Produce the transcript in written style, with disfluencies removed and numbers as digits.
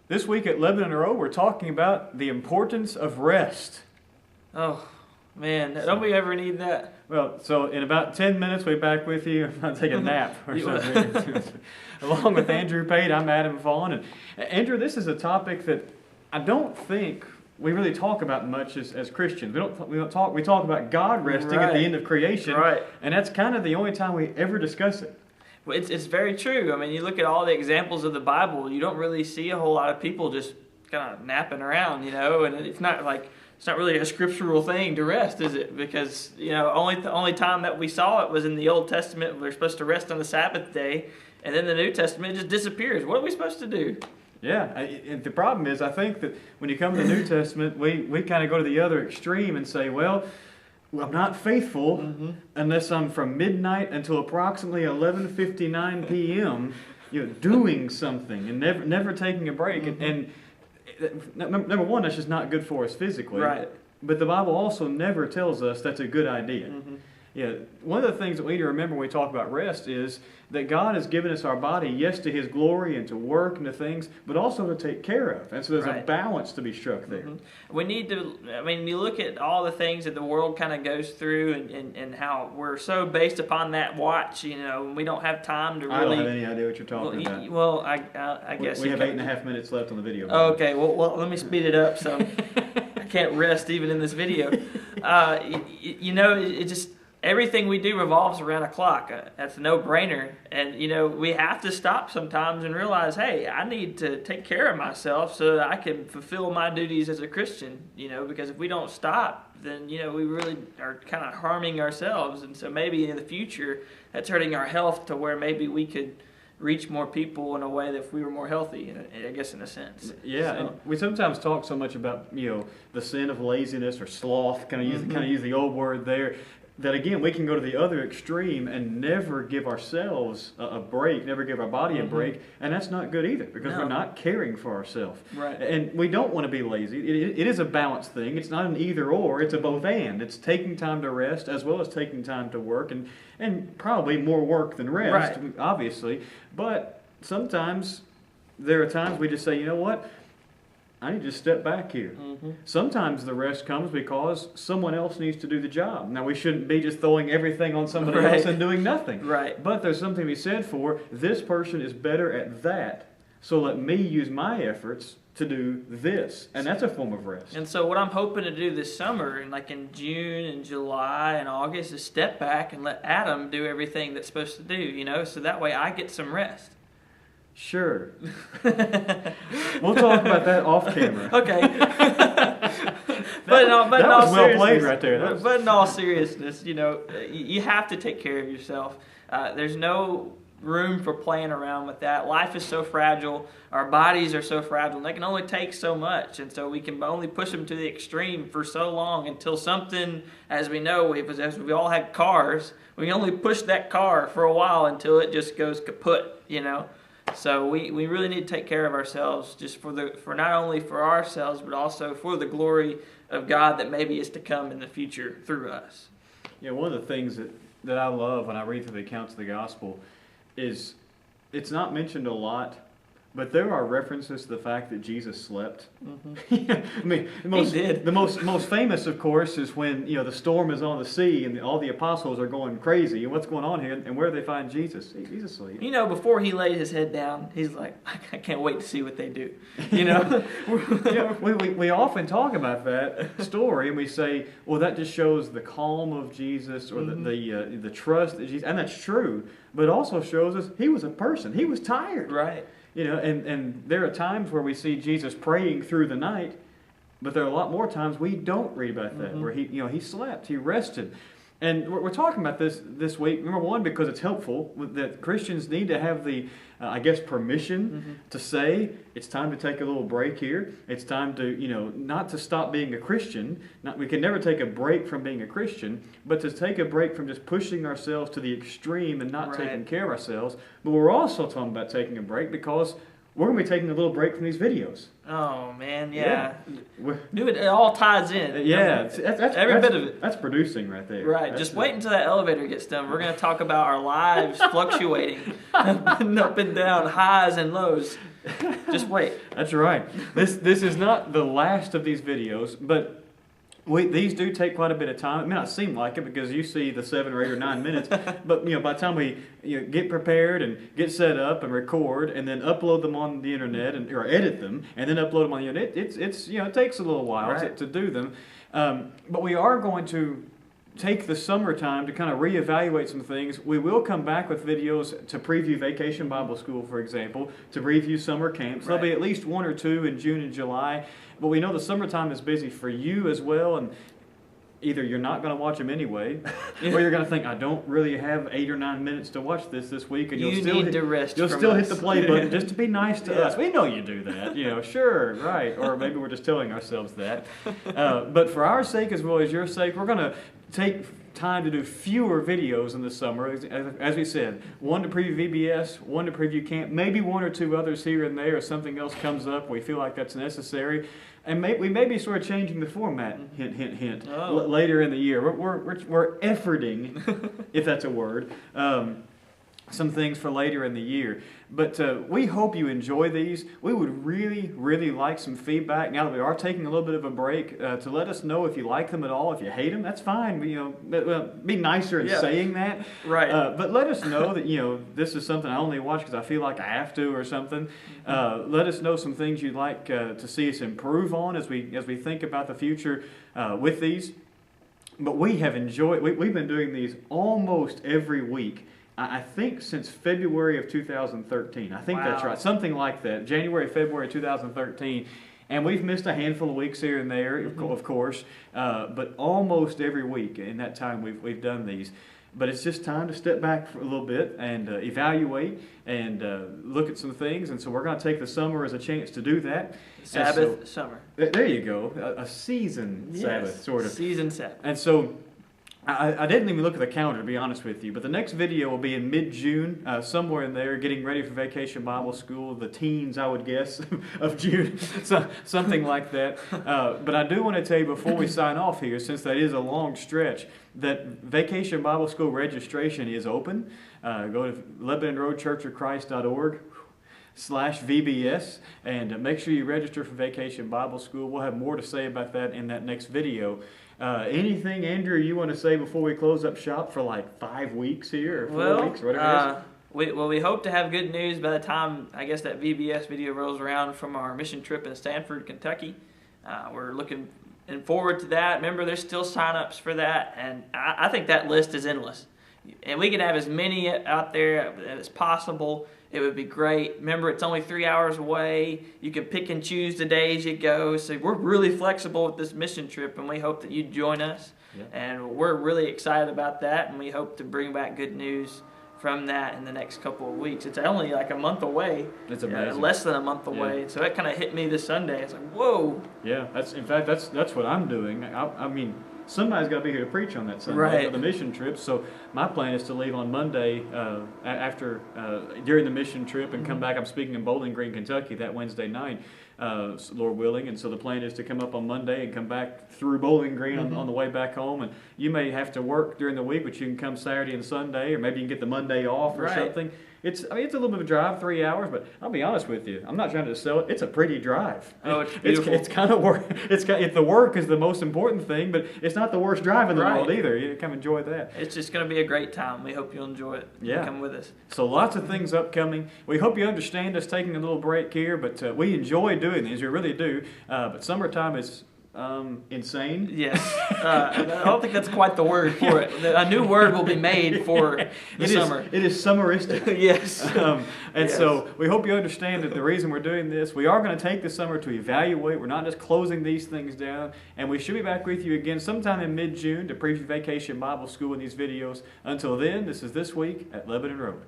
This week at Lebanon in a Row, we're talking about the importance of rest. Oh, man, don't we ever need that? Well, so in about 10 minutes, we're back with you. I'm going to take a nap or something. Along with Andrew Pate, I'm Adam Vaughn. And Andrew, this is a topic that I don't think we really talk about much as Christians. We talk about God resting at the end of creation. Right. And that's kind of the only time we ever discuss it. Well, it's very true. I mean, you look at all the examples of the Bible, you don't really see a whole lot of people just kind of napping around, and it's not really a scriptural thing to rest, is it? Because, the only time that we saw it was in the Old Testament. We're supposed to rest on the Sabbath day, and then the New Testament it just disappears. What are we supposed to do? Yeah, and the problem is, I think that when you come to the New Testament, we kind of go to the other extreme and say, well, I'm not faithful unless I'm from midnight until approximately 11:59 p.m. Doing something and never taking a break. And number one, that's just not good for us physically. Right. But the Bible also never tells us that's a good idea. Yeah, one of the things that we need to remember when we talk about rest is that God has given us our body, yes, to His glory and to work and to things, but also to take care of. And so there's a balance to be struck there. We need to, you look at all the things that the world kind of goes through and how we're so based upon that watch, and we don't have time to really... I don't have any idea what you're talking about. Well, I guess... We have 8.5 minutes left on the video. Okay, well, let me speed it up so I can't rest even in this video. It just... Everything we do revolves around a clock. That's a no-brainer. And, we have to stop sometimes and realize, hey, I need to take care of myself so that I can fulfill my duties as a Christian, because if we don't stop, then, we really are kind of harming ourselves. And so maybe in the future, that's hurting our health to where maybe we could reach more people in a way that if we were more healthy, I guess, in a sense. Yeah, so. And we sometimes talk so much about, the sin of laziness or sloth, kind of use the old word there, that again, we can go to the other extreme and never give ourselves a break, never give our body a break, and that's not good either because we're not caring for ourselves. Right. And we don't want to be lazy. It is a balanced thing. It's not an either or, it's a both and. It's taking time to rest as well as taking time to work, and probably more work than rest, obviously. But sometimes there are times we just say, you know what? I need to step back here. Sometimes the rest comes because someone else needs to do the job. Now, we shouldn't be just throwing everything on somebody else and doing nothing. Right. But there's something to be said for this person is better at that, so let me use my efforts to do this. And that's a form of rest. And so what I'm hoping to do this summer, and like in June and July and August, is step back and let Adam do everything that's supposed to do, so that way I get some rest. Sure. We'll talk about that off camera. Okay. But in all seriousness, you have to take care of yourself. There's no room for playing around with that. Life is so fragile. Our bodies are so fragile. They can only take so much, and so we can only push them to the extreme for so long until something, as we know, as we all had cars, we can only push that car for a while until it just goes kaput, So we really need to take care of ourselves, just for not only for ourselves, but also for the glory of God that maybe is to come in the future through us. Yeah, one of the things that I love when I read through the accounts of the gospel is it's not mentioned a lot, but there are references to the fact that Jesus slept. The most famous, of course, is when the storm is on the sea and all the apostles are going crazy. And what's going on here? And where do they find Jesus? He's asleep. Before he laid his head down, he's like, I can't wait to see what they do. We often talk about that story and we say, well, that just shows the calm of Jesus or the trust that Jesus, and that's true. But it also shows us he was a person. He was tired. Right. And there are times where we see Jesus praying through the night, but there are a lot more times we don't read about that, where he slept, he rested. And we're talking about this week, number one, because it's helpful that Christians need to have the, permission to say, it's time to take a little break here. It's time to, not to stop being a Christian. We can never take a break from being a Christian, but to take a break from just pushing ourselves to the extreme and not taking care of ourselves. But we're also talking about taking a break because we're going to be taking a little break from these videos. Oh, man, yeah. It all ties in. Yeah. Every bit of it. That's producing right there. Right. Just wait until that elevator gets done. We're going to talk about our lives fluctuating up and down, highs and lows. Just wait. That's right. This is not the last of these videos, but these do take quite a bit of time. It may not seem like it because you see the 7 or 8 or 9 minutes, but by the time we get prepared and get set up and record and then upload them on the internet or edit them and then upload them on the internet, it takes a little while to do them. But we are going to take the summertime to kind of reevaluate some things. We will come back with videos to preview Vacation Bible School, for example, to review summer camps. There'll be at least 1 or 2 in June and July. But we know the summertime is busy for you as well, and either you're not going to watch them anyway, or you're going to think, I don't really have 8 or 9 minutes to watch this week, and you'll still hit the play button just to be nice to us. We know you do that, sure, right. Or maybe we're just telling ourselves that. But for our sake as well as your sake, we're going to take time to do fewer videos in the summer. As we said, 1 to preview VBS, 1 to preview camp, maybe 1 or 2 others here and there if something else comes up we feel like that's necessary. And we may be sort of changing the format, hint, hint, hint, later in the year. We're efforting, if that's a word, some things for later in the year. But we hope you enjoy these. We would really, really like some feedback now that we are taking a little bit of a break to let us know if you like them at all. If you hate them, that's fine. Be nicer in saying that. Right. But let us know that this is something I only watch because I feel like I have to or something. Let us know some things you'd like to see us improve on as we think about the future with these. But we have enjoyed. We've been doing these almost every week. I think since February of 2013. I think that's right. Something like that. January, February 2013. And we've missed a handful of weeks here and there, of course. But almost every week in that time we've done these. But it's just time to step back for a little bit and evaluate and look at some things. And so we're going to take the summer as a chance to do that. Sabbath, summer. There you go. A season Sabbath, sort of. Season Sabbath. And so I didn't even look at the calendar, to be honest with you, but the next video will be in mid-June, somewhere in there, getting ready for Vacation Bible School, the teens, I would guess, of June, something like that. But I do want to tell you before we sign off here, since that is a long stretch, that Vacation Bible School registration is open. Go to LebanonRoadChurchOfChrist.org/VBS and make sure you register for Vacation Bible School. We'll have more to say about that in that next video. Anything, Andrew, you want to say before we close up shop for like 5 weeks here or 4 weeks or whatever it is? We hope to have good news by the time, I guess, that VBS video rolls around from our mission trip in Stanford, Kentucky. We're looking forward to that. Remember, there's still sign-ups for that, and I think that list is endless. And we can have as many out there as possible. It would be great. Remember, it's only 3 hours away. You can pick and choose the days you go. So we're really flexible with this mission trip, and we hope that you join us. Yeah. And we're really excited about that, and we hope to bring back good news from that in the next couple of weeks. It's only like a month away. It's amazing. Less than a month away. Yeah. So it kind of hit me this Sunday. It's like, whoa. Yeah, that's what I'm doing. I mean, somebody's got to be here to preach on that Sunday for the mission trip. So my plan is to leave on Monday during the mission trip and come back. I'm speaking in Bowling Green, Kentucky that Wednesday night, Lord willing. And so the plan is to come up on Monday and come back through Bowling Green on the way back home. And you may have to work during the week, but you can come Saturday and Sunday, or maybe you can get the Monday off or something. It's a little bit of a drive, 3 hours, but I'll be honest with you. I'm not trying to sell it. It's a pretty drive. Oh, it's beautiful. It's kind of work. The work is the most important thing, but it's not the worst drive in the world either. You come enjoy that. It's just going to be a great time. We hope you'll enjoy it. Yeah. Come with us. So lots of things upcoming. We hope you understand us taking a little break here, but we enjoy doing these. We really do. But summertime is insane. Yes. I don't think that's quite the word for it. A new word will be made for the summer. It is summeristic. Yes. So we hope you understand that the reason we're doing this, we are going to take the summer to evaluate. We're not just closing these things down. And we should be back with you again sometime in mid-June to preview Vacation Bible School in these videos. Until then, this is This Week at Lebanon Road.